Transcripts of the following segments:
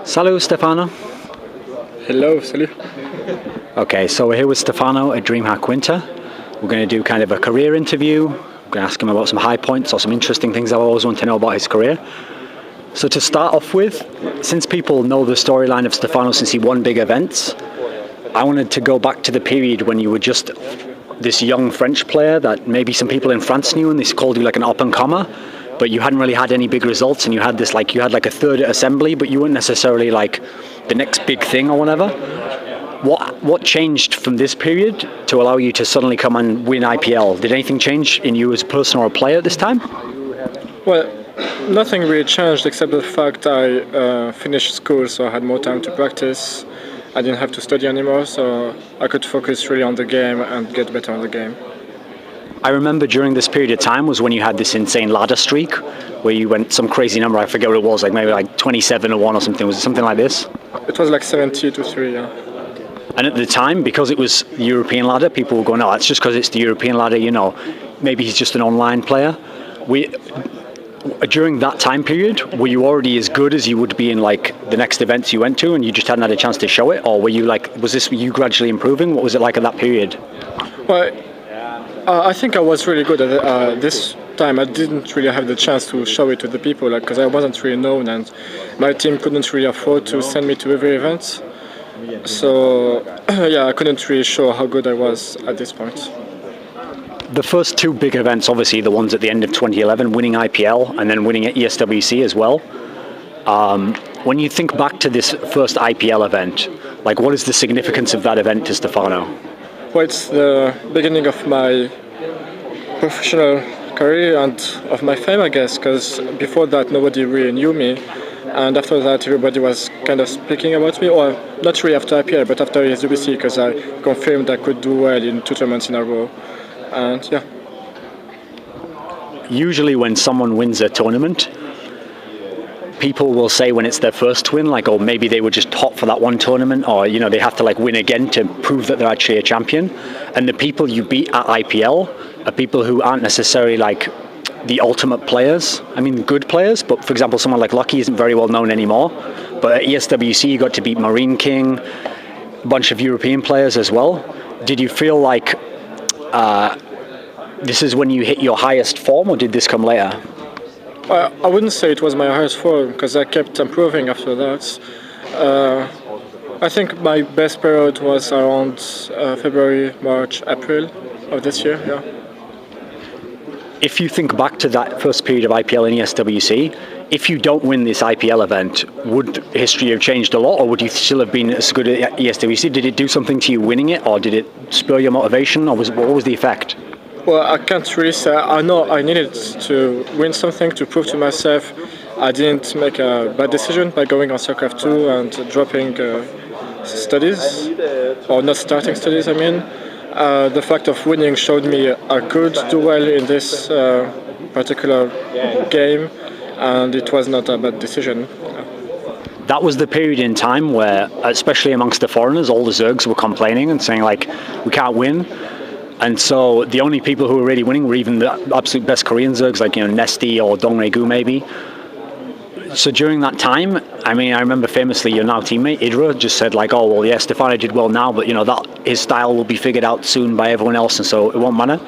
Salut, Stephano. Hello, salut. Okay, so we're here with Stephano at Dreamhack Winter. We're going to do kind of a career interview. We're going to ask him about some high points or some interesting things I always want to know about his career. So to start off with, since people know the storyline of Stephano since he won big events, I wanted to go back to the period when you were just this young French player that maybe some people in France knew, and they called you like an up-and-comer, but you hadn't really had any big results, and you had this like a third at Assembly, but you weren't necessarily like the next big thing or whatever. What changed from this period to allow you to suddenly come and win IPL? Did anything change in you as a person or a player at this time? Well, nothing really changed except the fact I finished school, so I had more time to practice. I didn't have to study anymore, so I could focus really on the game and get better on the game. I remember during this period of time was when you had this insane ladder streak where you went some crazy number, I forget what it was, like maybe like 27-1 or something. Was it something like this? It was like 70-3, yeah. And at the time, because it was the European ladder, people were going, no, that's just because it's the European ladder, you know, maybe he's just an online player. During that time period, were you already as good as you would be in like the next events you went to and you just hadn't had a chance to show it? Or were you like, were you gradually improving? What was it like at that period? Well, I think I was really good at this time. I didn't really have the chance to show it to the people because I wasn't really known and my team couldn't really afford to send me to every event. So yeah, I couldn't really show how good I was at this point. The first two big events, obviously the ones at the end of 2011, winning IPL and then winning at ESWC as well. When you think back to this first IPL event, like what is the significance of that event to Stephano? Well, it's the beginning of my professional career and of my fame, I guess, because before that nobody really knew me. And after that, everybody was kind of speaking about me, or not really after IPL, but after ESWC, because I confirmed I could do well in 2 tournaments in a row. And yeah. Usually when someone wins a tournament, people will say when it's their first win, like, oh, maybe they were just hot for that one tournament, or, you know, they have to like win again to prove that they're actually a champion. And the people you beat at IPL are people who aren't necessarily like the ultimate players. I mean, good players, but for example, someone like Lucky isn't very well known anymore. But at ESWC, you got to beat MarineKing, a bunch of European players as well. Did you feel like this is when you hit your highest form, or did this come later? I wouldn't say it was my highest form, because I kept improving after that. I think my best period was around February, March, April of this year, yeah. If you think back to that first period of IPL and ESWC, if you don't win this IPL event, would history have changed a lot, or would you still have been as good at ESWC? Did it do something to you winning it, or did it spur your motivation, or what was the effect? Well, I can't really say. I know I needed to win something to prove to myself I didn't make a bad decision by going on StarCraft 2 and dropping studies, or not starting studies, I mean. The fact of winning showed me I could do well in this particular game, and it was not a bad decision. That was the period in time where, especially amongst the foreigners, all the Zergs were complaining and saying like, we can't win. And so the only people who were really winning were even the absolute best Korean Zergs, like, you know, NesTea or Dongregu maybe. So during that time, I mean, I remember famously your now teammate, Idra, just said like, oh, well, yeah, Stephano did well now, but, you know, that his style will be figured out soon by everyone else, and so it won't matter.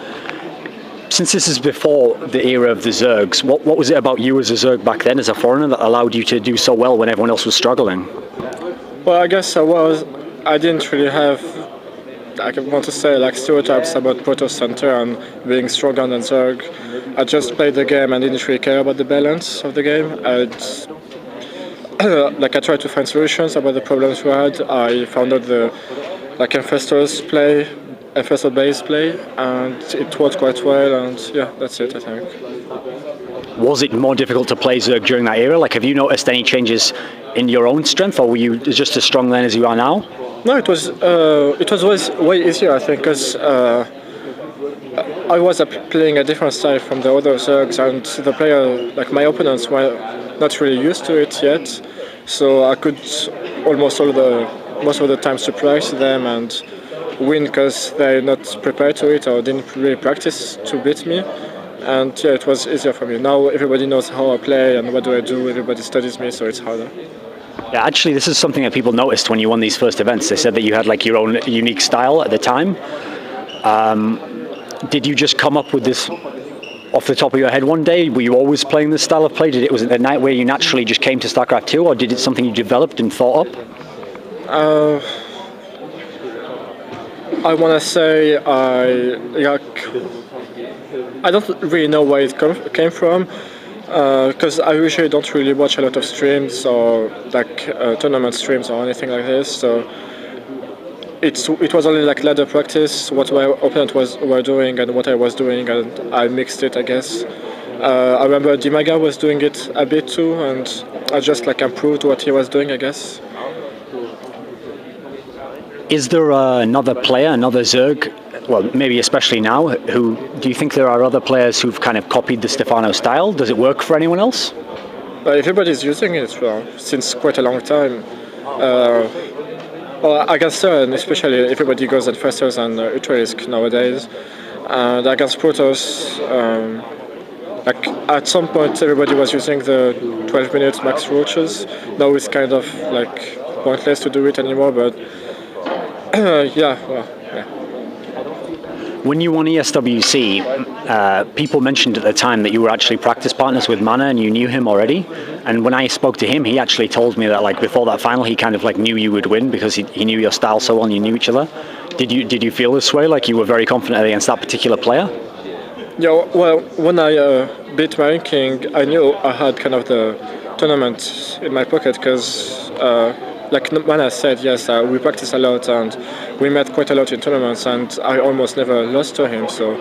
Since this is before the era of the Zergs, what was it about you as a Zerg back then, as a foreigner, that allowed you to do so well when everyone else was struggling? Well, I guess I didn't really have, I want to say, like stereotypes about Protoss and Terran being stronger than Zerg. I just played the game and didn't really care about the balance of the game. I tried to find solutions about the problems we had. I found out the infestor base play, and it worked quite well. And yeah, that's it, I think. Was it more difficult to play Zerg during that era? Like, have you noticed any changes in your own strength, or were you just as strong then as you are now? No, it was always way easier, I think, because I was playing a different style from the other Zergs, and the player, like my opponents, were not really used to it yet. So I could most of the time surprise them and win because they're not prepared to it or didn't really practice to beat me. And yeah, it was easier for me. Now everybody knows how I play and what do I do. Everybody studies me, so it's harder. Yeah, actually, this is something that people noticed when you won these first events. They said that you had like your own unique style at the time. Did you just come up with this off the top of your head one day? Were you always playing this style of play? Was it the night where you naturally just came to StarCraft 2, or did it something you developed and thought up? I want to say I don't really know where it came from, because I usually don't really watch a lot of streams or like tournament streams or anything like this. So it was only like ladder practice, what my opponent were doing and what I was doing, and I mixed it, I guess. I remember Dimaga was doing it a bit too, and I just like improved what he was doing, I guess. Is there another player, another Zerg, well, maybe especially now, do you think there are other players who've kind of copied the Stephano style? Does it work for anyone else? Everybody's using it since quite a long time. Against Terran, especially, everybody goes at faster than Ultralisk nowadays. And against Protoss, like at some point everybody was using the 12-minute max roaches. Now it's kind of like pointless to do it anymore, but yeah. When you won ESWC, people mentioned at the time that you were actually practice partners with Mana and you knew him already. And when I spoke to him, he actually told me that like before that final, he kind of like knew you would win because he knew your style so well and you knew each other. Did you feel this way? Like you were very confident against that particular player? Yeah, well, when I beat MarineKing, I knew I had kind of the tournament in my pocket because like Mana said, yes, we practice a lot and we met quite a lot in tournaments, and I almost never lost to him. So,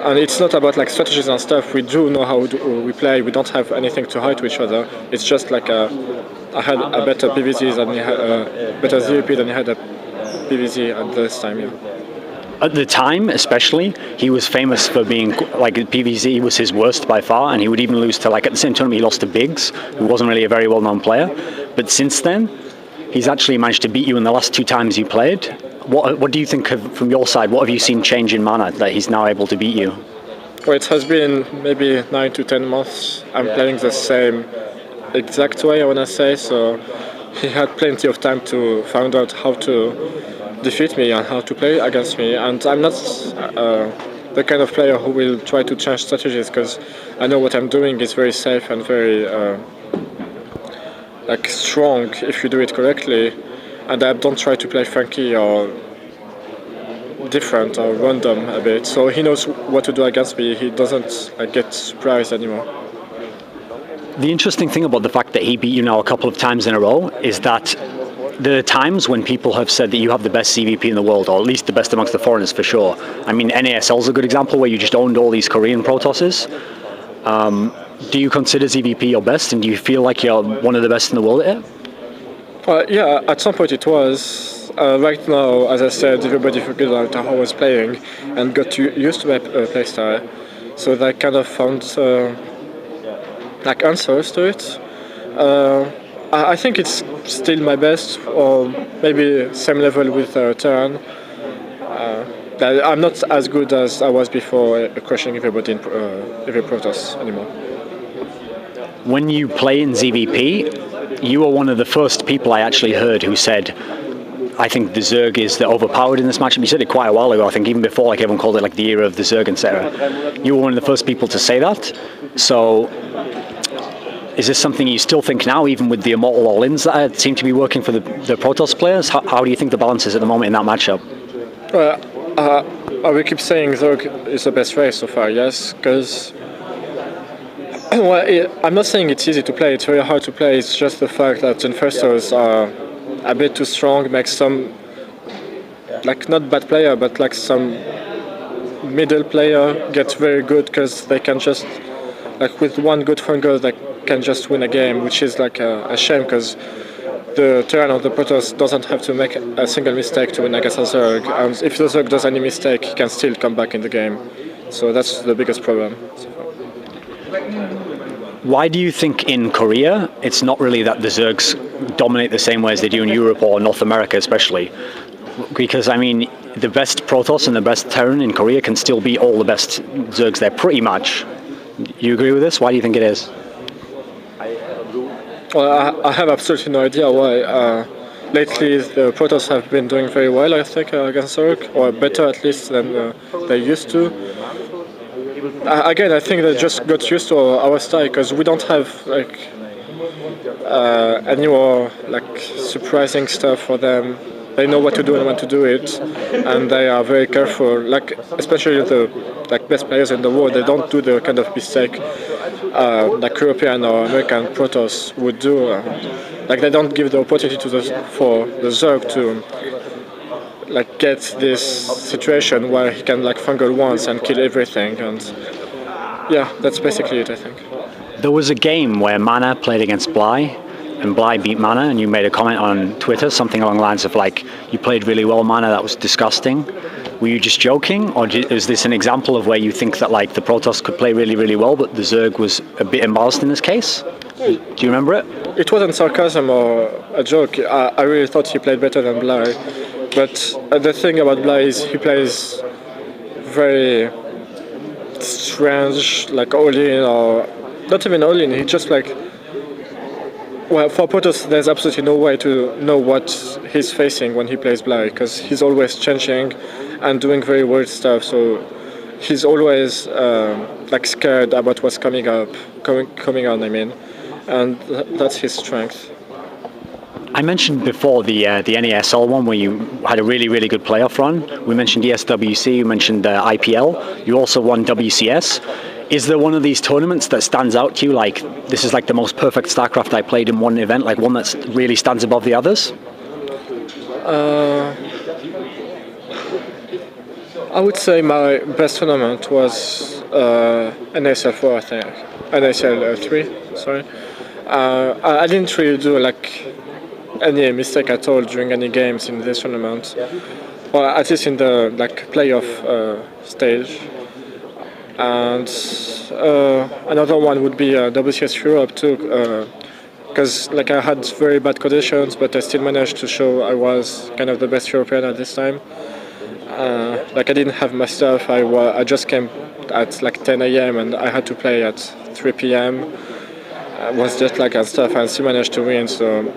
and it's not about like strategies and stuff. We do know how we play. We don't have anything to hide to each other. It's just like I had a better PVZ than he had, better ZVP than he had a PVZ at this time. Yeah. At the time, especially, he was famous for being like PVZ was his worst by far, and he would even lose to like at the same tournament he lost to Biggs, who wasn't really a very well-known player. But since then, he's actually managed to beat you in the last 2 times you played. What do you think from your side? What have you seen change in Mana that he's now able to beat you? Well, it has been maybe 9 to 10 months. I'm playing the same exact way, I want to say. So he had plenty of time to find out how to defeat me and how to play against me. And I'm not the kind of player who will try to change strategies because I know what I'm doing is very safe and very like strong if you do it correctly, and I don't try to play funky or different or random a bit. So he knows what to do against me. He doesn't get surprised anymore. The interesting thing about the fact that he beat you now a couple of times in a row is that there are times when people have said that you have the best CVP in the world, or at least the best amongst the foreigners for sure. I mean, NASL is a good example where you just owned all these Korean Protosses. Do you consider ZVP your best, and do you feel like you're one of the best in the world at it? Well, yeah, at some point it was. Right now, as I said, everybody forgot out how I was playing and got used to my playstyle. So they kind of found like answers to it. I think it's still my best, or maybe same level with Terran. I'm not as good as I was before crushing everybody in every Protoss anymore. When you play in ZVP, you were one of the first people I actually heard who said, I think the Zerg is the overpowered in this matchup. You said it quite a while ago, I think even before like everyone called it like the era of the Zerg, etc. You were one of the first people to say that. So is this something you still think now, even with the Immortal all-ins that seem to be working for the Protoss players? How do you think the balance is at the moment in that matchup? Well, I will keep saying Zerg is the best race so far, yes, because well, I'm not saying it's easy to play, it's very hard to play, it's just the fact that infestors are a bit too strong, makes some, like not bad player, but like some middle player gets very good because they can just, like with one good fungal, they can just win a game, which is like a shame because the Terran of the Protoss doesn't have to make a single mistake to win against a Zerg, and if the Zerg does any mistake, he can still come back in the game. So that's the biggest problem so far. Why do you think in Korea it's not really that the Zergs dominate the same way as they do in Europe or North America especially? Because I mean, the best Protoss and the best Terran in Korea can still beat all the best Zergs there pretty much. You agree with this? Why do you think it is? Well, I have absolutely no idea why. Lately, the Protoss have been doing very well, I think, against Zerg, or better at least than they used to. Again, I think they just got used to our style because we don't have like any more like surprising stuff for them. They know what to do and when to do it, and they are very careful. Like especially the best players in the world, they don't do the kind of mistake like European or American Protoss would do. Like they don't give the opportunity for the Zerg to like get this situation where he can like fungal once and kill everything, and yeah, that's basically it, I think. There was a game where Mana played against Bly, and Bly beat Mana, and you made a comment on Twitter, something along the lines of like, you played really well, Mana, that was disgusting. Were you just joking, or is this an example of where you think that like the Protoss could play really, really well, but the Zerg was a bit embarrassed in this case? Do you remember it? It wasn't sarcasm or a joke. I really thought he played better than Bly. But the thing about Bly is he plays very strange, like all-in, or not even all-in, he just like... Well, for Protoss, there's absolutely no way to know what he's facing when he plays Bly, because he's always changing and doing very weird stuff, so he's always like scared about what's coming on, I mean. And that's his strength. I mentioned before the NESL one where you had a really, really good playoff run. We mentioned ESWC, you mentioned IPL. You also won WCS. Is there one of these tournaments that stands out to you, like this is like the most perfect StarCraft I played in one event, like one that really stands above the others? I would say my best tournament was NSL 4, I think. NSL 3, sorry. I didn't really do like any mistake at all during any games in this tournament, or at least in the like playoff stage. And another one would be WCS Europe too, because like I had very bad conditions, but I still managed to show I was kind of the best European at this time. Like I didn't have my stuff. I just came at like 10 a.m. and I had to play at 3 p.m. I was jet lag and stuff, and still managed to win. So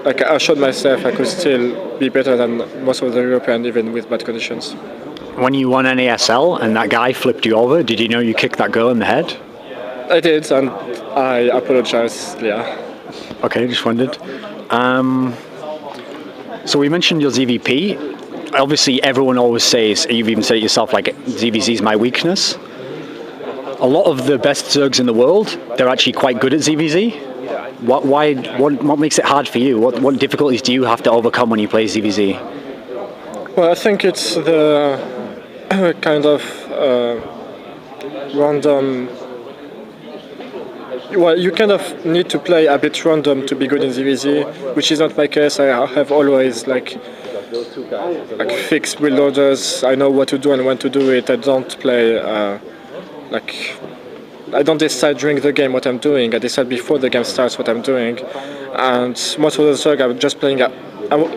like I showed myself I could still be better than most of the European, even with bad conditions. When you won NASL and that guy flipped you over, did you know you kicked that girl in the head? I did, and I apologized, yeah. Okay, just wondered. So we mentioned your ZVP. Obviously, everyone always says, you've even said it yourself, like ZvZ is my weakness. A lot of the best Zergs in the world, they're actually quite good at ZvZ. What makes it hard for you? What difficulties do you have to overcome when you play ZvZ? Well, I think it's the kind of random. Well, you kind of need to play a bit random to be good in ZvZ, which is not my case. I have always like fixed build orders. I know what to do and when to do it. I don't play I don't decide during the game what I'm doing. I decide before the game starts what I'm doing. And most of the Zerg I'm just playing. I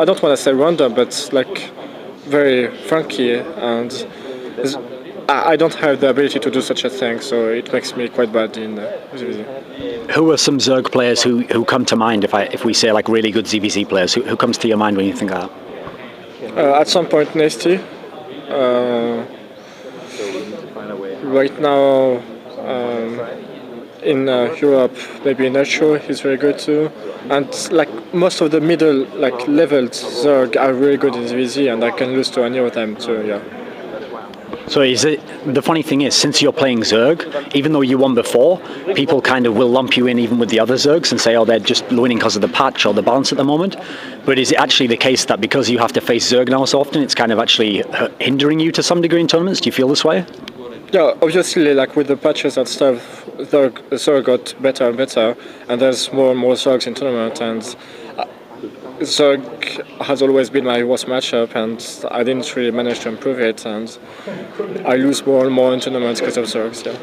don't want to say random, but like very funky, and I don't have the ability to do such a thing, so it makes me quite bad in ZvZ. Who are some Zerg players who come to mind if we say like really good ZvZ players? Who comes to your mind when you think of that? At some point, NesTea. Right now, in Europe, maybe Nacho, he's very good too. And like most of the middle leveled Zerg are really good in ZvZ, and I can lose to any of them too, yeah. So the funny thing is, since you're playing Zerg, even though you won before, people kind of will lump you in even with the other Zergs and say, oh, they're just winning because of the patch or the balance at the moment. But is it actually the case that because you have to face Zerg now so often, it's kind of actually hindering you to some degree in tournaments? Do you feel this way? Yeah, obviously, like with the patches and stuff, Zerg got better and better, and there's more and more Zergs in tournament, and Zerg has always been my worst matchup, and I didn't really manage to improve it, and I lose more and more in tournaments because of Zergs, yeah.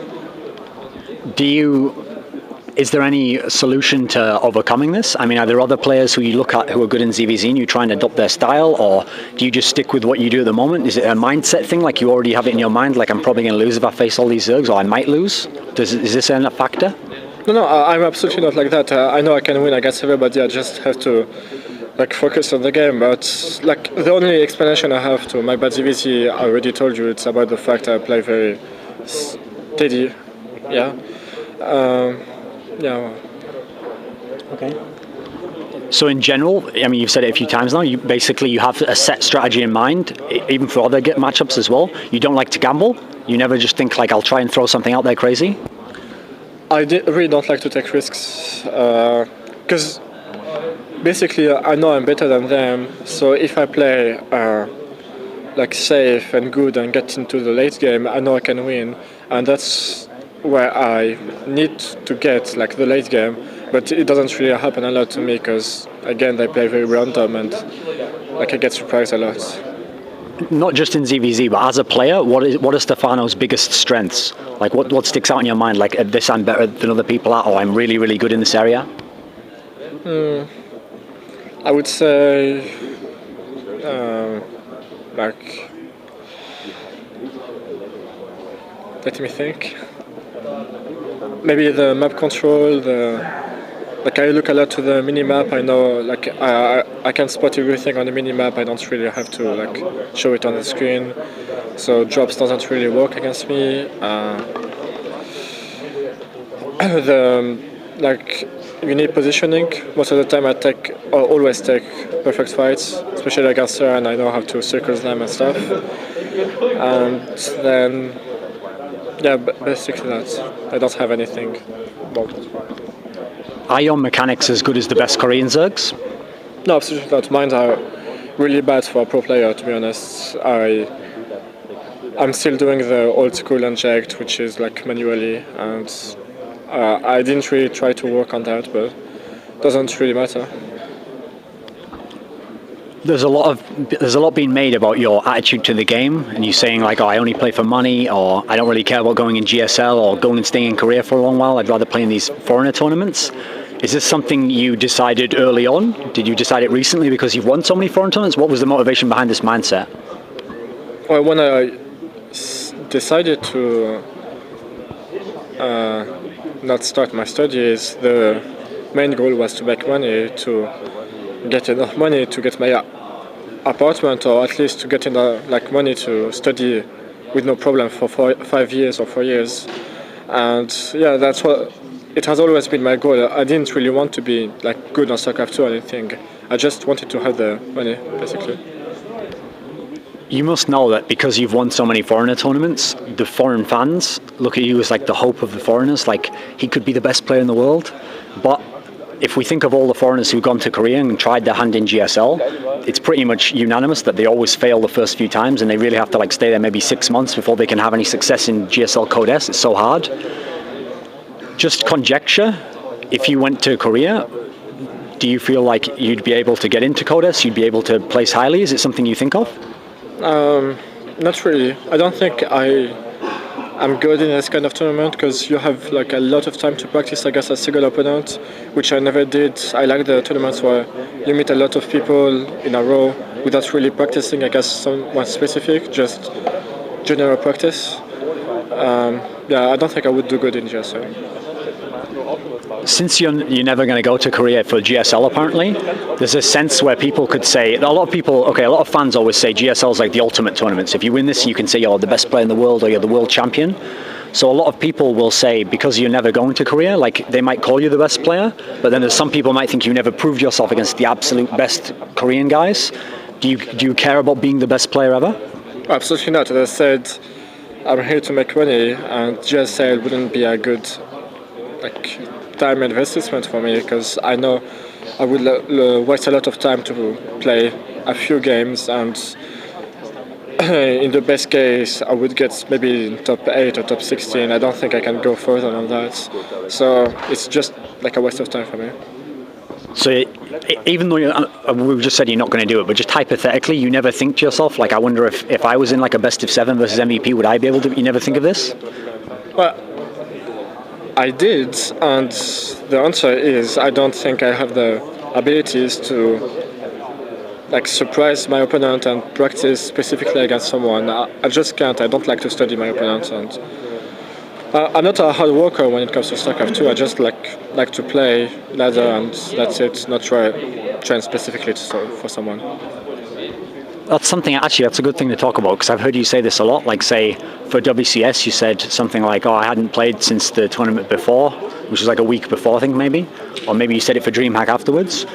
Is there any solution to overcoming this? I mean, are there other players who you look at who are good in ZvZ and you try and adopt their style, or do you just stick with what you do at the moment? Is it a mindset thing, like you already have it in your mind, like I'm probably going to lose if I face all these Zergs, or I might lose? Is this a factor? No, I'm absolutely not like that. I know I can win against everybody. I just have to focus on the game. But the only explanation I have to my bad ZvZ, I already told you. It's about the fact I play very steady. Yeah. Yeah. Okay. So in general, I mean, you've said it a few times now. You have a set strategy in mind, even for other matchups as well. You don't like to gamble. You never just think I'll try and throw something out there crazy. I really don't like to take risks because basically I know I'm better than them. So if I play safe and good and get into the late game, I know I can win, and that's where I need to get the late game. But it doesn't really happen a lot to me because again they play very random and I get surprised a lot. Not just in ZvZ, but as a player, what are Stephano's biggest strengths? What sticks out in your mind? At this I'm better than other people at, or I'm really, really good in this area? I would say let me think. Maybe the map control, I look a lot to the mini-map. I know, I can spot everything on the mini-map. I don't really have to, show it on the screen. So drops doesn't really work against me. Unique positioning. Most of the time I always take perfect fights, especially against Terran. I know how to circle them and stuff. And then, yeah, basically that. I don't have anything about it. Are your mechanics as good as the best Korean Zergs? No, absolutely not. Mine are really bad for a pro player, to be honest. I'm still doing the old school inject, which is manually, and I didn't really try to work on that, but it doesn't really matter. There's a lot being made about your attitude to the game, and you saying I only play for money, or I don't really care about going in GSL or going and staying in Korea for a long while. I'd rather play in these foreigner tournaments. Is this something you decided early on? Did you decide it recently because you've won so many foreign tournaments? What was the motivation behind this mindset? Well, when I decided to not start my studies, the main goal was to make money, to get enough money to get my apartment, or at least to get enough money to study with no problem for 5 years or 4 years. And yeah, that's what it has always been my goal. I didn't really want to be good on StarCraft 2 or anything. I just wanted to have the money, basically. You must know that because you've won so many foreigner tournaments, the foreign fans look at you as the hope of the foreigners. He could be the best player in the world. But if we think of all the foreigners who've gone to Korea and tried their hand in GSL, it's pretty much unanimous that they always fail the first few times, and they really have to stay there maybe 6 months before they can have any success in GSL Code S. It's so hard. Just conjecture, if you went to Korea, do you feel you'd be able to get into Code S? You'd be able to place highly? Is it something you think of? Not really. I don't think I'm good in this kind of tournament because you have a lot of time to practice against a single opponent, which I never did. I like the tournaments where you meet a lot of people in a row without really practicing against someone specific, just general practice. Yeah, I don't think I would do good in GSL. Since you're never going to go to Korea for GSL, apparently, there's a sense where people could say, a lot of fans always say GSL is the ultimate tournament. So if you win this, you can say you're the best player in the world or you're the world champion. So a lot of people will say, because you're never going to Korea, they might call you the best player, but then there's some people might think you never proved yourself against the absolute best Korean guys. Do you care about being the best player ever? Absolutely not. As I said, I'm here to make money, and GSL wouldn't be a good time investment for me because I know I would waste a lot of time to play a few games, and in the best case I would get maybe top 8 or top 16. I don't think I can go further than that, so it's just a waste of time for me. So even though we've just said you're not going to do it, but just hypothetically, you never think to yourself, I wonder if I was in a best of 7 versus MVP, would I be able to? You never think of this? Well, I did, and the answer is I don't think I have the abilities to surprise my opponent and practice specifically against someone. I just can't. I don't like to study my opponent, and I'm not a hard worker when it comes to StarCraft 2. I just like to play ladder and that's it. Not train specifically for someone. That's something, actually, that's a good thing to talk about, because I've heard you say this a lot. Like, say, for WCS, you said something like, oh, I hadn't played since the tournament before, which was like a week before, I think, maybe. Or maybe you said it for Dreamhack afterwards.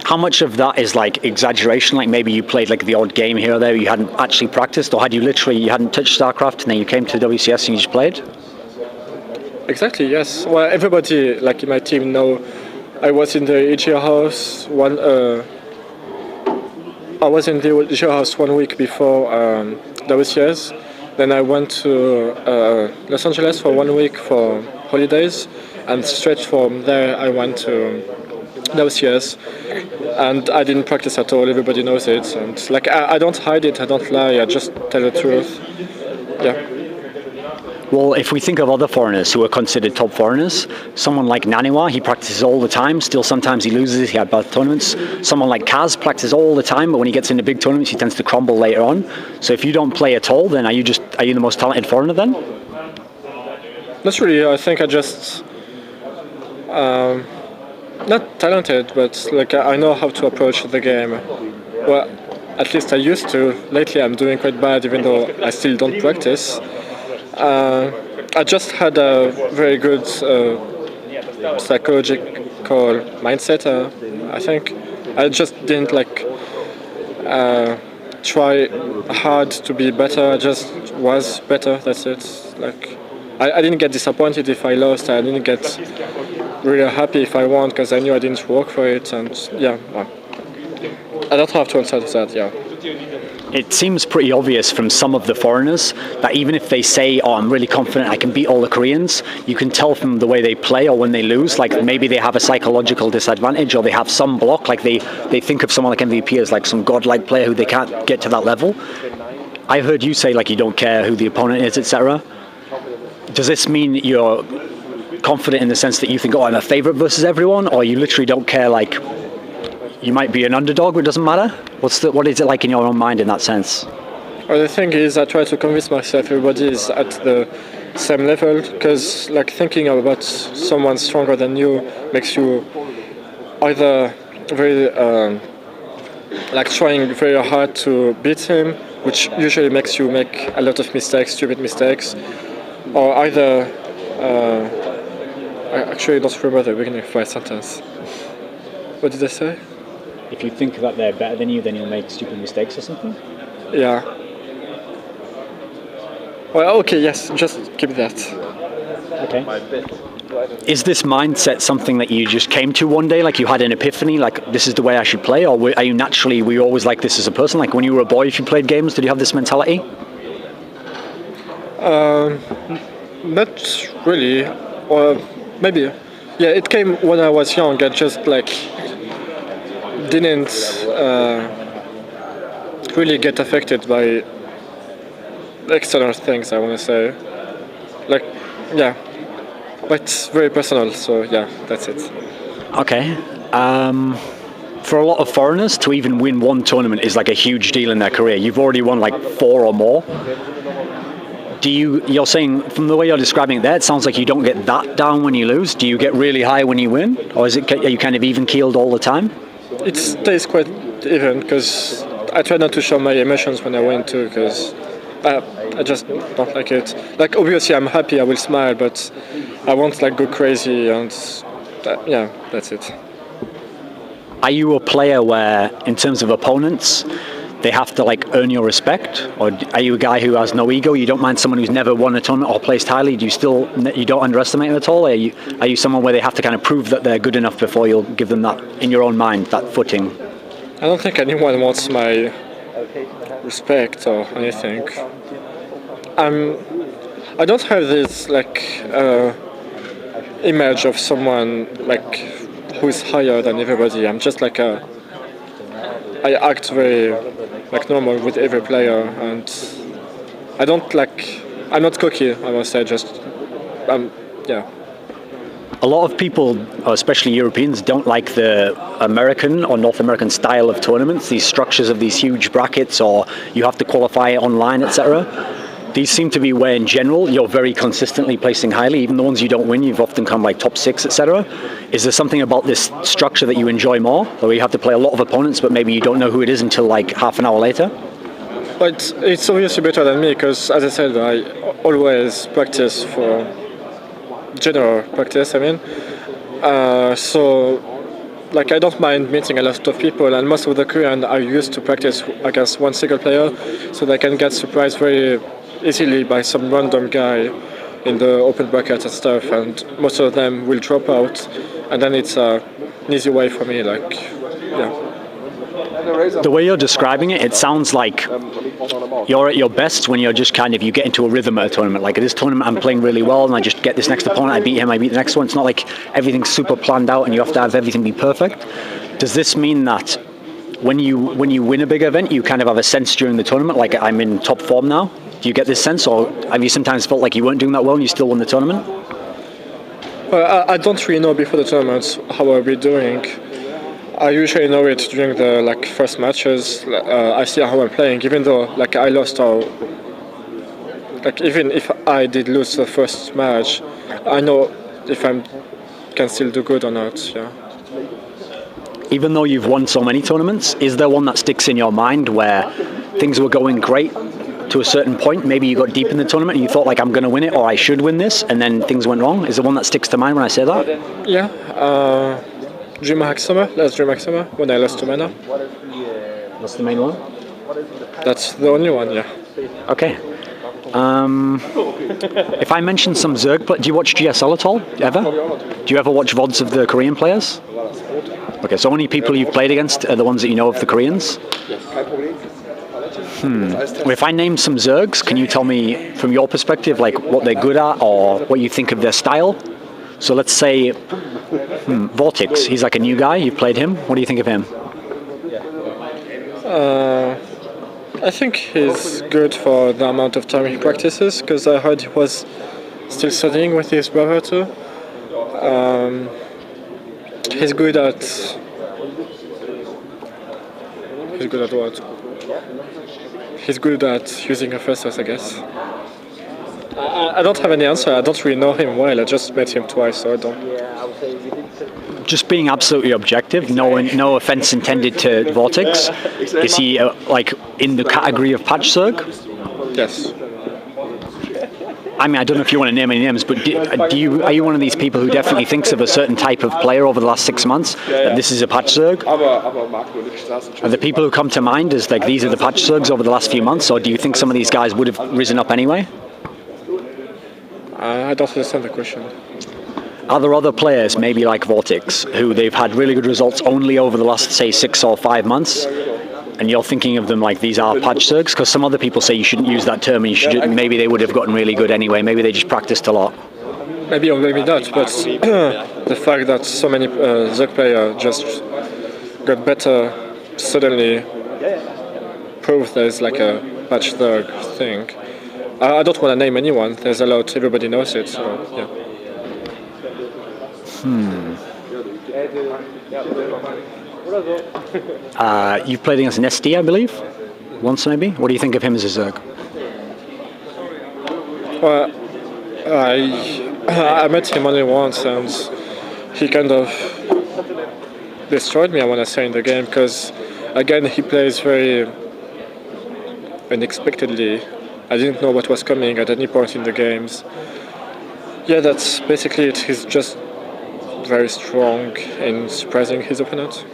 How much of that is like exaggeration? Like maybe you played like the odd game here or there, you hadn't actually practiced, or had you hadn't touched StarCraft and then you came to WCS and you just played? Exactly, yes. Well, everybody like in my team know I was in the EG house I was in the EG house 1 week before WCS. Then I went to Los Angeles for 1 week for holidays, and straight from there I went to WCS, and I didn't practice at all. Everybody knows it, and like I don't hide it, I don't lie, I just tell the truth. Yeah. Well, if we think of other foreigners who are considered top foreigners, someone like Naniwa, he practices all the time, still sometimes he loses, he had bad tournaments. Someone like Kaz practices all the time, but when he gets into big tournaments he tends to crumble later on. So if you don't play at all, then are you the most talented foreigner then? Not really, I think I just not talented, but like I know how to approach the game. Well, at least I used to. Lately I'm doing quite bad, even though I still don't practice. I just had a very good psychological mindset, I think. I just didn't try hard to be better, I just was better, that's it. Like I didn't get disappointed if I lost, I didn't get really happy if I won, because I knew I didn't work for it, and yeah, well, I don't have to answer to that, yeah. It seems pretty obvious from some of the foreigners that even if they say, oh, I'm really confident I can beat all the Koreans, you can tell from the way they play or when they lose, like maybe they have a psychological disadvantage or they have some block, like they think of someone like MVP as like some godlike player who they can't get to that level. I heard you say like you don't care who the opponent is, etc. Does this mean you're confident in the sense that you think, oh, I'm a favorite versus everyone, or you literally don't care, like you might be an underdog, but it doesn't matter? What is it like in your own mind in that sense? Well, the thing is, I try to convince myself everybody is at the same level, because like thinking about someone stronger than you makes you either very like trying very hard to beat him, which usually makes you make a lot of mistakes, stupid mistakes, or either I actually don't remember the beginning of my sentence. What did I say? If you think that they're better than you, then you'll make stupid mistakes or something? Yeah. Well, okay, yes, just keep that. Okay. Is this mindset something that you just came to one day, like you had an epiphany, like this is the way I should play, or were you always like this as a person? Like when you were a boy, if you played games, did you have this mentality? Not really, or maybe. Yeah, it came when I was young. I just like didn't really get affected by external things, I want to say. Like, yeah, but it's very personal, so yeah, that's it. Okay. For a lot of foreigners, to even win one tournament is like a huge deal in their career. You've already won like 4 or more. You're saying, from the way you're describing it there, it sounds like you don't get that down when you lose. Do you get really high when you win? Or are you kind of even-keeled all the time? It stays quite even, because I try not to show my emotions when I win too, because I just don't like it. Like, obviously I'm happy, I will smile, but I won't like go crazy, and yeah, that's it. Are you a player where, in terms of opponents, they have to like earn your respect, or are you a guy who has no ego? You don't mind someone who's never won a tournament or placed highly? You don't underestimate them at all? Are you someone where they have to kind of prove that they're good enough before you'll give them that, in your own mind, that footing? I don't think anyone wants my respect or anything. I don't have this like image of someone like who's higher than everybody. I'm just like I act very like normal with every player, and I'm not cocky, I must say, just yeah. A lot of people, especially Europeans, don't like the American or North American style of tournaments, these structures of these huge brackets, or you have to qualify online, etc. these seem to be where, in general, you're very consistently placing highly. Even the ones you don't win, you've often come like top 6, etc. Is there something about this structure that you enjoy more, where you have to play a lot of opponents, but maybe you don't know who it is until like half an hour later? But it's obviously better than me, because as I said, I always practice for general practice. I mean, so like I don't mind meeting a lot of people, and most of the Korean are used to practice against one single player, so they can get surprised very easily by some random guy in the open bracket and stuff, and most of them will drop out, and then it's an easy way for me, like, yeah. The way you're describing it, it sounds like you're at your best when you're just kind of, you get into a rhythm at a tournament. Like at this tournament, I'm playing really well, and I just get this next opponent, I beat him, I beat the next one. It's not like everything's super planned out and you have to have everything be perfect. Does this mean that when you win a big event, you kind of have a sense during the tournament, like I'm in top form now? Do you get this sense, or have you sometimes felt like you weren't doing that well and you still won the tournament? Well, I don't really know before the tournaments how I'll be doing. I usually know it during the like first matches. I see how I'm playing, even though like I lost or like even if I did lose the first match, I know if I can still do good or not. Yeah. Even though you've won so many tournaments, is there one that sticks in your mind where things were going great to a certain point? Maybe you got deep in the tournament and you thought like I'm going to win it or I should win this, and then things went wrong. Is there one that sticks to mind when I say that? Yeah. Dreamhack Summer, last Dreamhack Summer, when I lost to Mana. That's the main one? That's the only one, yeah. Okay. If I mention some Zerg, do you watch GSL at all, ever? Do you ever watch VODs of the Korean players? Okay, so only people you've played against are the ones that you know of the Koreans? Well, if I name some Zergs, can you tell me from your perspective like what they're good at or what you think of their style? So let's say VortiX, he's like a new guy, you've played him. What do you think of him? I think he's good for the amount of time he practices, because I heard he was still studying with his brother too. He's good at what? He's good at using effectors, I guess. I don't have any answer. I don't really know him well. I just met him twice, so I don't. Just being absolutely objective, no offense intended to VortiX. Is he like in the category of patch-zerg? Yes. I mean, I don't know if you want to name any names, but are you one of these people who definitely thinks of a certain type of player over the last 6 months, that this is a patch-zerg? Are the people who come to mind as like these are the patch-zergs over the last few months, or do you think some of these guys would have risen up anyway? I don't understand the question. Are there other players, maybe like VortiX, who they've had really good results only over the last, say, 6 or 5 months, and you're thinking of them like these are patch-zergs? Because some other people say you shouldn't use that term, and you should, maybe they would have gotten really good anyway. Maybe they just practiced a lot. Maybe or maybe not, but the fact that so many Zerg players just got better suddenly proves there's like a patch-zerg thing. I don't want to name anyone. There's a lot. Everybody knows it. So yeah. You've played against NesTea, I believe, once maybe. What do you think of him as a Zerg? Well, I met him only once, and he kind of destroyed me, I want to say, in the game, because again he plays very unexpectedly. I didn't know what was coming at any point in the games. Yeah, that's basically it. He's just very strong in surprising his opponent.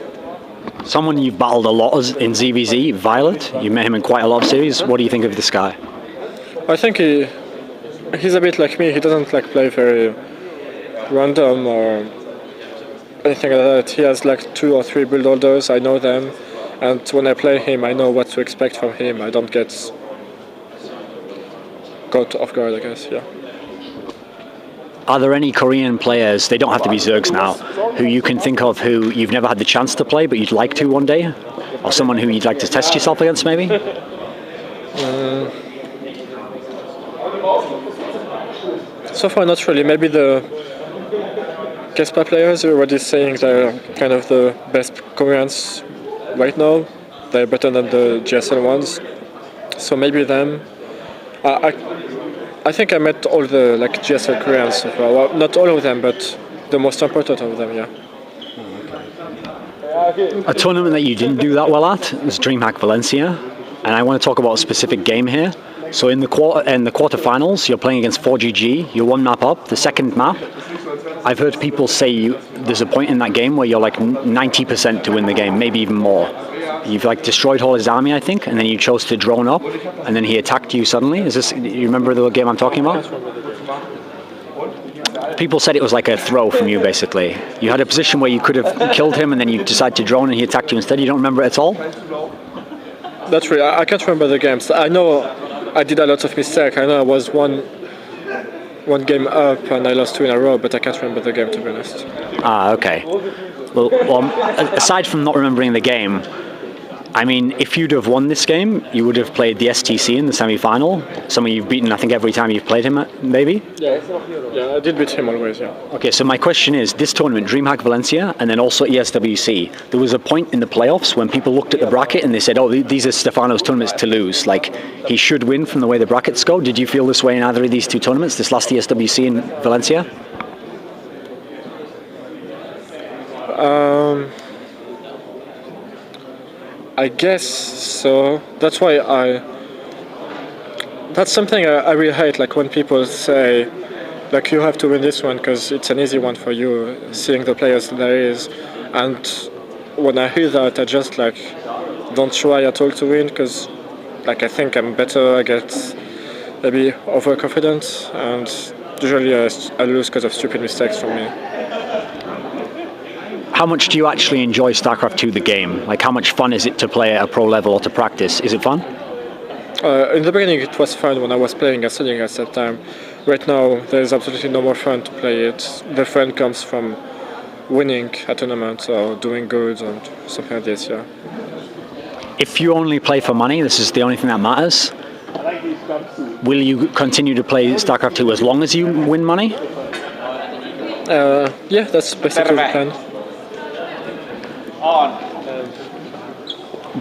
Someone you've battled a lot in ZvZ, Violet. You met him in quite a lot of series. What do you think of this guy? I think he's a bit like me. He doesn't like play very random or anything like that. He has like 2 or 3 build orders. I know them, and when I play him, I know what to expect from him. I don't get caught off guard, I guess. Yeah. Are there any Korean players, they don't have to be Zergs now, who you can think of who you've never had the chance to play but you'd like to one day? Or someone who you'd like to test yourself against maybe? So far not really. Maybe the GSL players are already saying they're kind of the best Koreans right now. They're better than the GSL ones. So maybe them. I think I met all the like GSL Koreans so far. Well, not all of them, but the most important of them, yeah. A tournament that you didn't do that well at was Dreamhack Valencia, and I want to talk about a specific game here. So in the quarterfinals, you're playing against ForGG. You're one map up. The second map, I've heard people say there's a point in that game where you're like 90% to win the game, maybe even more. You've like destroyed all his army, I think, and then you chose to drone up, and then he attacked you suddenly. Is this? You remember the game I'm talking about? People said it was like a throw from you, basically. You had a position where you could have killed him, and then you decided to drone, and he attacked you instead. You don't remember it at all? That's true. I can't remember the games. I know I did a lot of mistakes. I know I was one game up, and I lost 2 in a row, but I can't remember the game, to be honest. Ah, okay. Well, aside from not remembering the game, I mean, if you'd have won this game, you would have played the STC in the semi-final. Someone you've beaten, I think, every time you've played him, maybe? Yeah, I did beat him always, yeah. Okay, so my question is, this tournament, Dreamhack Valencia, and then also ESWC, there was a point in the playoffs when people looked at the bracket and they said, oh, these are Stephano's tournaments to lose. Like, he should win from the way the brackets go. Did you feel this way in either of these two tournaments, this last ESWC in Valencia? I guess so. That's why that's something I really hate, like when people say, like, you have to win this one because it's an easy one for you, seeing the players there is. And when I hear that, I just, like, don't try at all to win because, like, I think I'm better, I get maybe overconfident, and usually I lose because of stupid mistakes from me. How much do you actually enjoy StarCraft 2, the game? Like, how much fun is it to play at a pro level or to practice? Is it fun? In the beginning it was fun when I was playing and studying at that time. Right now there's absolutely no more fun to play it. The fun comes from winning a tournament or doing good and something like this, yeah. If you only play for money, this is the only thing that matters, will you continue to play StarCraft 2 as long as you win money? Yeah, that's basically the plan.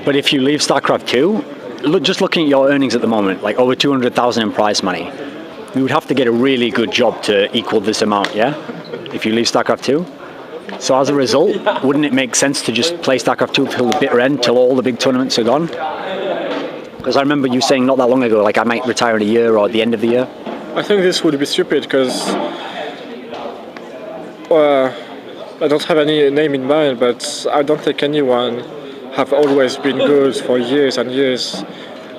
But if you leave StarCraft 2, just looking at your earnings at the moment, like over 200,000 in prize money, you would have to get a really good job to equal this amount, yeah? If you leave StarCraft 2. So as a result, wouldn't it make sense to just play StarCraft 2 till the bitter end, till all the big tournaments are gone? Because I remember you saying not that long ago, like, I might retire in a year or at the end of the year. I think this would be stupid because I don't have any name in mind, but I don't think anyone have always been good for years and years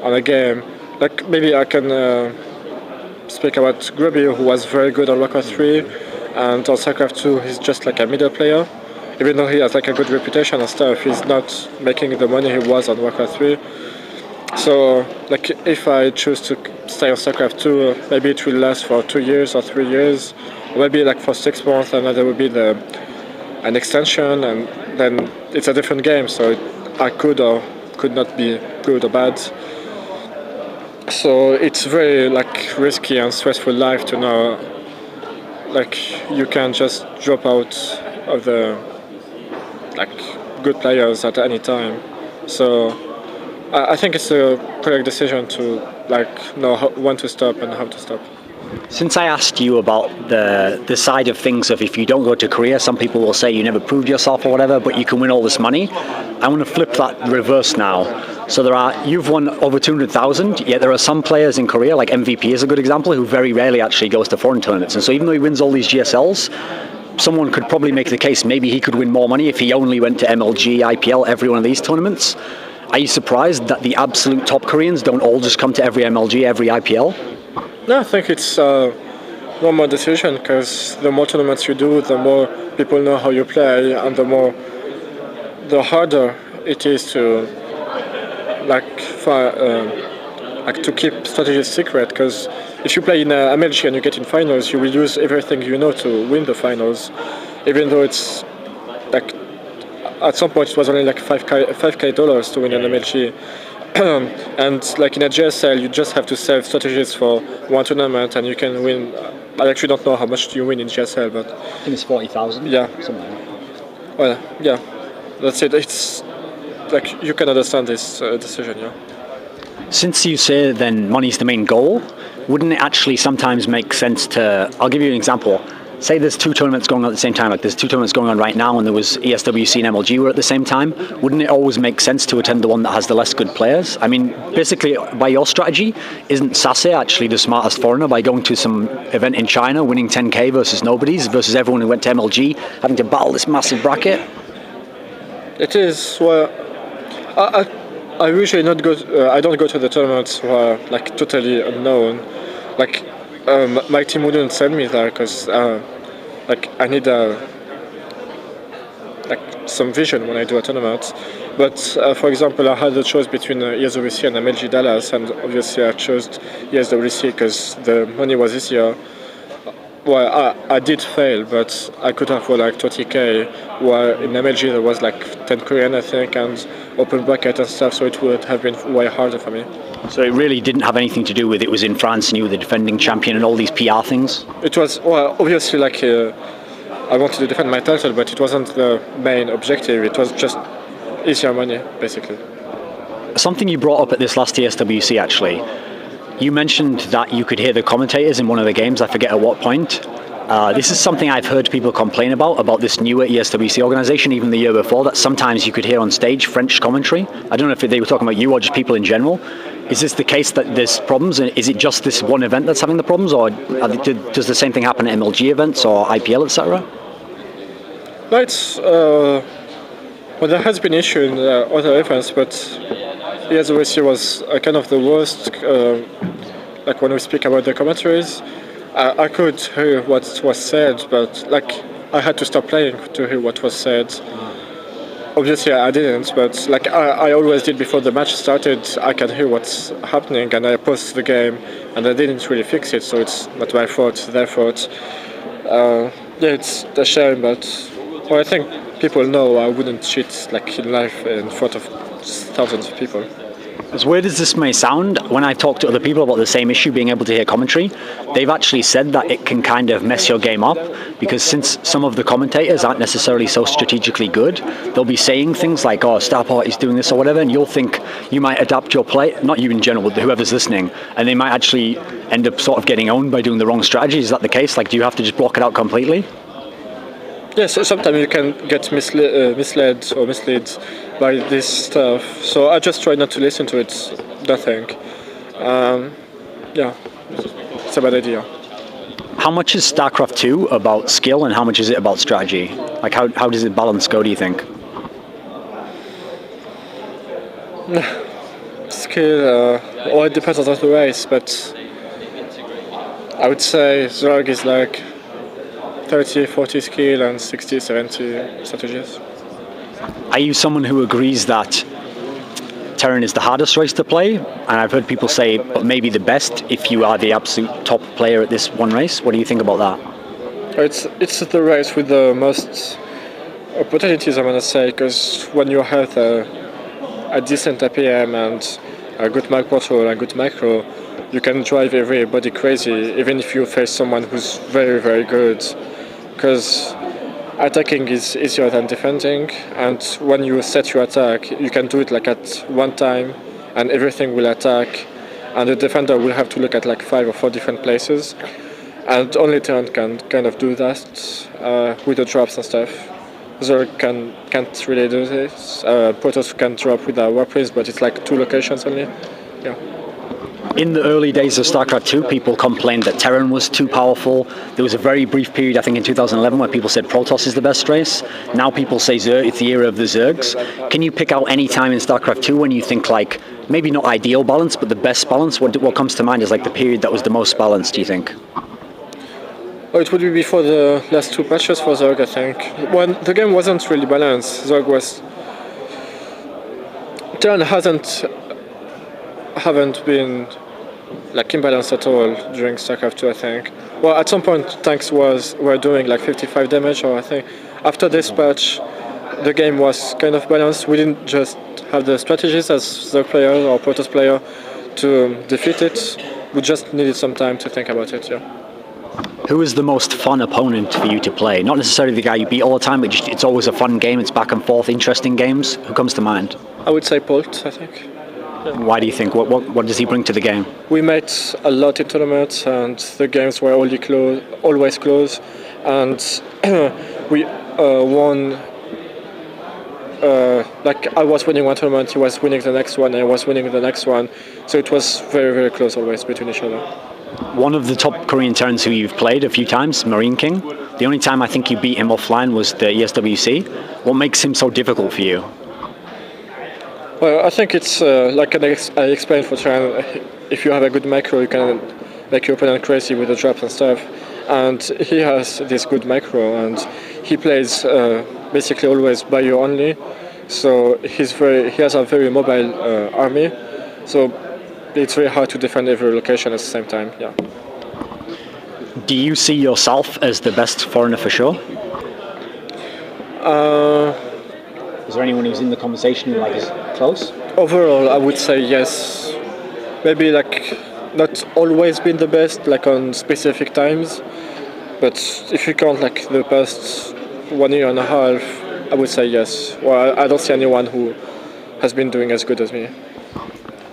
on a game. Like, maybe I can speak about Grubby, who was very good on Warcraft 3, and on StarCraft 2 he's just like a middle player. Even though he has like a good reputation and stuff, he's not making the money he was on Warcraft 3. So, like, if I choose to stay on StarCraft 2, maybe it will last for 2 years or 3 years, or maybe like for 6 months, and then there will be an extension, and then it's a different game, so I could or could not be good or bad. So it's very, like, risky and stressful life to know, like, you can just drop out of the, like, good players at any time. So I think it's a correct decision to, like, know when to stop and how to stop. Since I asked you about the side of things of if you don't go to Korea, some people will say you never proved yourself or whatever, but you can win all this money. I want to flip that reverse now. So you've won over 200,000, yet there are some players in Korea, like MVP is a good example, who very rarely actually goes to foreign tournaments. And so even though he wins all these GSLs, someone could probably make the case maybe he could win more money if he only went to MLG, IPL, every one of these tournaments. Are you surprised that the absolute top Koreans don't all just come to every MLG, every IPL? No, I think it's a normal decision, because the more tournaments you do, the more people know how you play, and the harder it is to to keep strategies secret. Because if you play in MLG and you get in finals, you will use everything you know to win the finals, even though it's like at some point it was only like $5K to win an MLG. And like in a GSL, you just have to save strategies for one tournament, and you can win. I actually don't know how much you win in GSL, but I think it's 40,000. Yeah. Something like that. Well, yeah, that's it. It's like you can understand this decision, yeah. Since you say then money's the main goal, wouldn't it actually sometimes make sense to, I'll give you an example. Say there's two tournaments going on at the same time, like there's two tournaments going on right now and there was ESWC and MLG were at the same time. Wouldn't it always make sense to attend the one that has the less good players? I mean, basically, by your strategy, isn't Sase actually the smartest foreigner by going to some event in China, winning 10k versus nobodies, versus everyone who went to MLG, having to battle this massive bracket? It is, well, I usually not go, I don't go to the tournaments who are like totally unknown. Like, my team wouldn't send me there because like I need like some vision when I do a tournament. But for example, I had a choice between ESWC and MLG Dallas, and obviously I chose ESWC because the money was easier. Well, I did fail, but I could have won like 20k, while in MLG there was like 10 Korean, I think, and open bracket and stuff, so it would have been way harder for me. So it really didn't have anything to do with it was in France and you were the defending champion and all these PR things? It was, well, obviously like I wanted to defend my title, but it wasn't the main objective, it was just easier money, basically. Something you brought up at this last ESWC actually, you mentioned that you could hear the commentators in one of the games, I forget at what point. This is something I've heard people complain about this newer ESWC organisation, even the year before, that sometimes you could hear on stage French commentary. I don't know if they were talking about you or just people in general. Is this the case that there's problems? And is it just this one event that's having the problems, or does the same thing happen at MLG events or IPL, etc.? No, it's, well, there has been issue in other events, but ESWC was kind of the worst. Like when we speak about the commentaries, I could hear what was said, but like I had to stop playing to hear what was said. Obviously I didn't, but like I always did before the match started. I can hear what's happening and I post the game, and I didn't really fix it, so it's not my fault, it's their fault. Yeah, it's a shame, but well, I think people know I wouldn't cheat like in life in front of thousands of people. As weird as this may sound, when I've talked to other people about the same issue, being able to hear commentary, they've actually said that it can kind of mess your game up, because since some of the commentators aren't necessarily so strategically good, they'll be saying things like, oh, Starport is doing this or whatever, and you'll think you might adapt your play, not you in general, but whoever's listening, and they might actually end up sort of getting owned by doing the wrong strategy. Is that the case? Like, do you have to just block it out completely? Yes, sometimes you can get misled or misled by this stuff. So I just try not to listen to it, nothing. Yeah, it's a bad idea. How much is StarCraft 2 about skill and how much is it about strategy? Like how does it balance go, do you think? Skill, well, it depends on the race, but I would say Zerg is like 30-40 skill and 60-70 strategies. Are you someone who agrees that Terran is the hardest race to play? And I've heard people say, but maybe the best if you are the absolute top player at this one race. What do you think about that? It's the race with the most opportunities, I'm gonna say, because when you have a decent APM and a good macro control and good macro, you can drive everybody crazy, even if you face someone who's very, very good. Because attacking is easier than defending, and when you set your attack, you can do it like at one time, and everything will attack, and the defender will have to look at like 5 or 4 different places, and only Terran can kind of do that with the drops and stuff. Zerg can't really do this. Protoss can drop with a Warprince, but it's like 2 locations only. Yeah. In the early days of StarCraft 2, people complained that Terran was too powerful. There was a very brief period, I think in 2011, where people said Protoss is the best race. Now people say it's the era of the Zergs. Can you pick out any time in StarCraft 2 when you think like, maybe not ideal balance, but the best balance? What comes to mind is like the period that was the most balanced, do you think? Oh, it would be before the last 2 patches for Zerg, I think. When the game wasn't really balanced, Zerg was... Terran haven't been like imbalanced at all during StarCraft 2, I think. Well, at some point tanks were doing like 55 damage, or I think after this patch the game was kind of balanced. We didn't just have the strategies as Zerg player or Protoss player to defeat it. We just needed some time to think about it, yeah. Who is the most fun opponent for you to play? Not necessarily the guy you beat all the time, but just, it's always a fun game, it's back and forth, interesting games. Who comes to mind? I would say Polt, I think. Why do you think? What does he bring to the game? We met a lot in tournaments, and the games were always close, and we won. Like I was winning one tournament, he was winning the next one, and I was winning the next one. So it was very, very close always between each other. One of the top Korean Terrans who you've played a few times, MarineKing. The only time I think you beat him offline was the ESWC. What makes him so difficult for you? Well, I think it's like I explained for Terran, if you have a good macro, you can make your opponent crazy with the drops and stuff. And he has this good macro, and he plays basically always bio only. So he has a very mobile army. So it's very hard to defend every location at the same time. Yeah. Do you see yourself as the best foreigner for sure? Is there anyone who's in the conversation who is close? Overall, I would say yes. Maybe not always been the best, on specific times. But if you count the past 1 year and a half, I would say yes. Well, I don't see anyone who has been doing as good as me.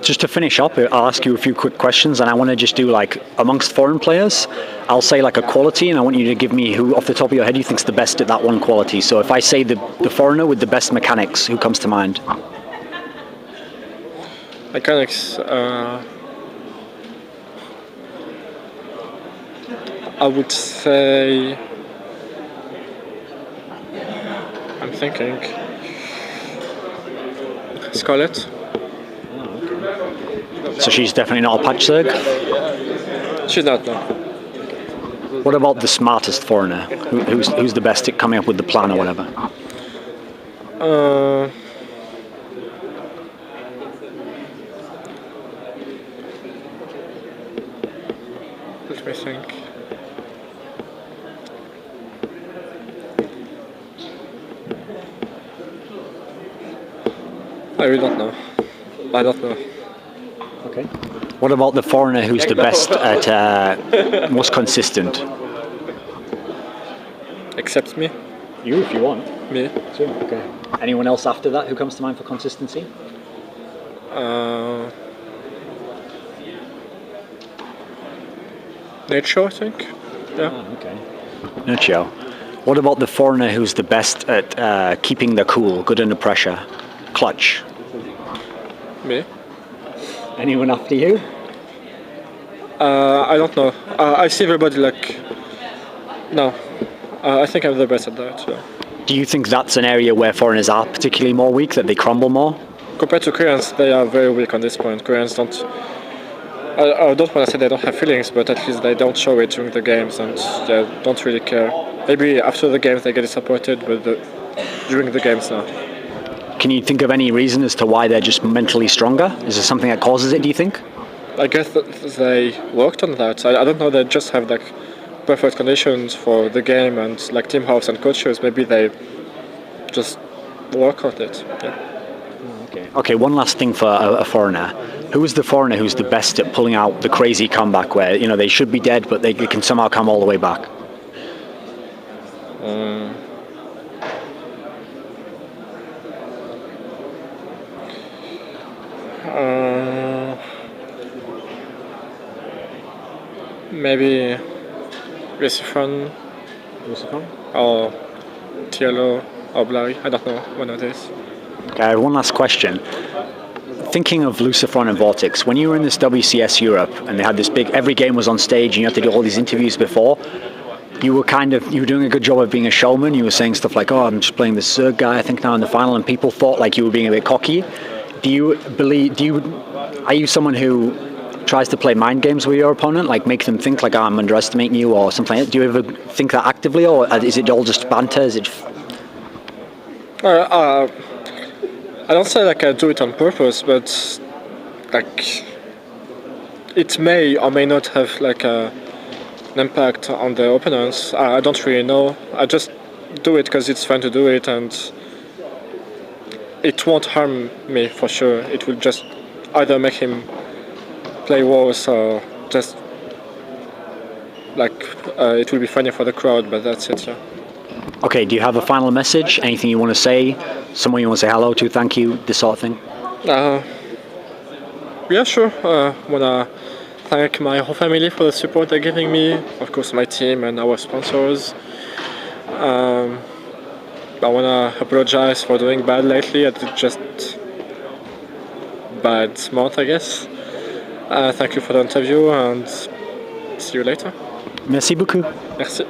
Just to finish up, I'll ask you a few quick questions, and I want to just do amongst foreign players, I'll say a quality, and I want you to give me who off the top of your head you think's the best at that one quality. So if I say the foreigner with the best mechanics, who comes to mind? Mechanics, I would say, I'm thinking, Scarlet. So she's definitely not a patch-zerg? She's not, no. What about the smartest foreigner? Who's the best at coming up with the plan or whatever? Let me think. I really don't know. I don't know. Okay. What about the foreigner who's the best at most consistent? Except me. You, if you want. Me. Sure. Okay. Anyone else after that who comes to mind for consistency? NesTea, I think. Yeah. Oh, okay. NesTea. What about the foreigner who's the best at keeping the cool, good under pressure? Clutch. Me. Anyone after you? I don't know. I see everybody no. I think I'm the best at that. So. Do you think that's an area where foreigners are particularly more weak, that they crumble more? Compared to Koreans, they are very weak on this point. Koreans don't. I don't want to say they don't have feelings, but at least they don't show it during the games, and they don't really care. Maybe after the games they get disappointed, but during the games, no. Can you think of any reason as to why they're just mentally stronger? Is there something that causes it, do you think? I guess that they worked on that. I don't know, they just have perfect conditions for the game and team house and coaches. Maybe they just work on it. Yeah. Okay, one last thing for a foreigner. Who is the foreigner who's the best at pulling out the crazy comeback where they should be dead but they can somehow come all the way back? Maybe Stephano or Tielo or Blurry. I don't know, one of these. Okay, I have one last question. Thinking of Lucifron and VortiX, when you were in this WCS Europe and they had this big, every game was on stage and you had to do all these interviews before, you were doing a good job of being a showman. You were saying stuff like, oh, I'm just playing this Zerg guy, I think now in the final, and people thought you were being a bit cocky. Are you someone who tries to play mind games with your opponent, make them think I'm underestimating you or something like that? Do you ever think that actively, or is it all just banter? Is it... I don't say I do it on purpose, but it may or may not have an impact on the opponents. I don't really know. I just do it because it's fun to do it, and it won't harm me for sure. It will just either make him play worse or just it will be funny for the crowd, but that's it. Yeah. Okay, do you have a final message? Anything you want to say? Someone you want to say hello to, thank you, this sort of thing? Yeah, sure. Wanna thank my whole family for the support they're giving me. Of course, my team and our sponsors. I wanna apologize for doing bad lately. I did just bad month, I guess. Thank you for the interview and see you later. Merci beaucoup. Merci.